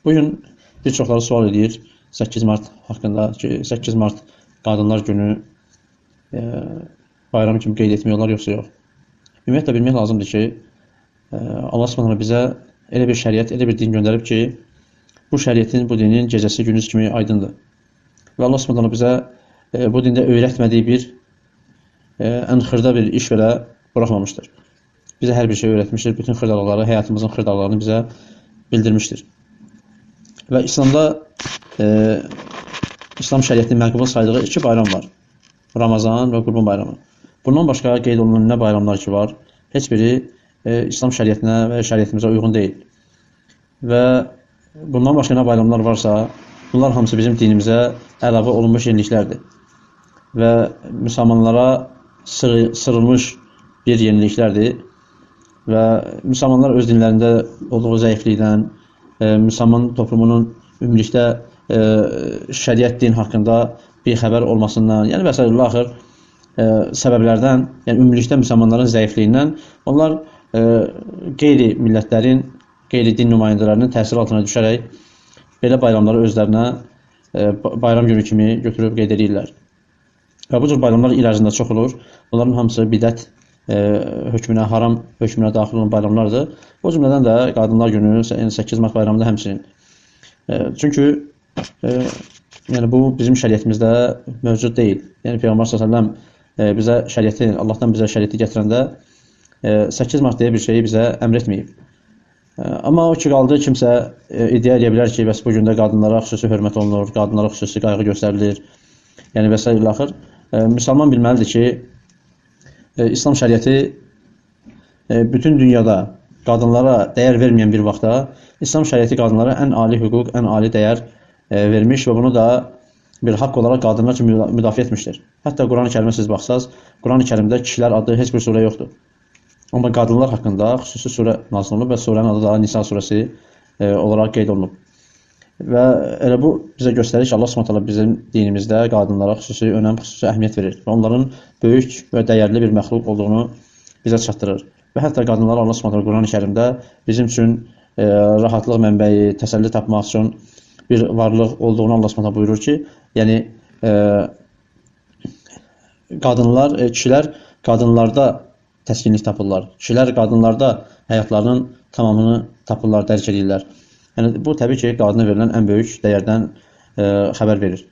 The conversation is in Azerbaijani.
Bugün bir çoxları sual edir 8 Mart haqqında ki, 8 Mart Qadınlar Günü bayram kimi qeyd etmək olar, yoxsa yox? Ümumiyyətlə bilmək lazımdır ki, Allah Subhanahu bizə elə bir şəriət, elə bir din göndərib ki, bu şəriətin, bu dinin gecəsi gündüz kimi aydındır. Və Allah Subhanahu bizə bu dində öyrətmədiyi bir ən xırda bir iş belə buraxmamışdır. Bizə hər bir şey öyrətmişdir, bütün xırdalıqları, həyatımızın xırdalıqlarını bizə bildirmişdir. Və İslamda İslam şəriətinin məqbul saydığı iki bayram var. Ramazan və Qurban bayramı. Bundan başqa qeyd olunan nə bayramlar ki var, heç biri İslam şəriətinə və şəriətimizə uyğun deyil. Və bundan başqa nə bayramlar varsa, bunlar hamısı bizim dinimizə əlavə olunmuş yeniliklərdir. Və müsəlmanlara sırılmış bir yeniliklərdir. Və müsəlmanlar öz dinlərində olduğu zəiflikdən, müsəlman toplumunun ümumilikdə şəriət din haqqında bir xəbər olmasından, yəni və s. axır səbəblərdən, yəni ümumilikdə müsəlmanların zəifliyindən onlar qeyri millətlərin, qeyri din nümayəndələrinin təsiri altına düşərək belə bayramları özlərinə bayram günü kimi götürüb qeyd edirlər. Və bu cür bayramlar il ərzində çox olur. Bunların hamısı bidət hökmünə, haram hökmünə daxil olan bayramlardır. O cümlədən də Qadınlar Günü, yəni 8 Mart bayramı da həmçinin. Çünki yəni bu bizim şəriətimizdə mövcud deyil. Yəni Peyğəmbər s.ə.v bizə şəriəti, Allahdan bizə şəriəti gətirəndə 8 Mart deyə bir şeyi bizə əmr etməyib. Amma o ki qaldı, kimsə iddia edə bilər ki, bəs bu gündə qadınlara xüsusi hörmət olunur, qadınlara xüsusi qayğı göstərilir. Yəni və s. axır. Müsəlman bilməlidir ki, İslam şəriəti bütün dünyada qadınlara dəyər verməyən bir vaxtda İslam şəriəti qadınlara ən ali hüquq, ən ali dəyər vermiş və bunu da bir haqq olaraq qadınlar üçün müdafiə etmişdir. Hətta Quran-ı Kərimə siz baxsaz, Quran-ı Kərimdə kişilər adlı heç bir surə yoxdur. Amma qadınlar haqqında xüsusi surə nazil olunub və surənin adı da Nisa surəsi olaraq qeyd olunub. Və elə bu bizə göstərir ki, Allah Subhanahu bizim dinimizdə qadınlara xüsusi önəm, xüsusi əhəmiyyət verir və onların böyük və dəyərli bir məxluq olduğunu bizə çatdırır. Və hətta qadınlara Allah Subhanahu Quran-ı Kərimdə bizim üçün rahatlıq mənbəyi, təsəlli tapmaq üçün bir varlıq olduğunu Allah Subhanahu buyurur ki, yəni kişilər qadınlarda təskinlik tapırlar. Kişilər qadınlarda həyatlarının tamamını tapırlar, dərk edirlər. Yəni bu təbii ki, qadına verilən ən böyük dəyərdən xəbər verir.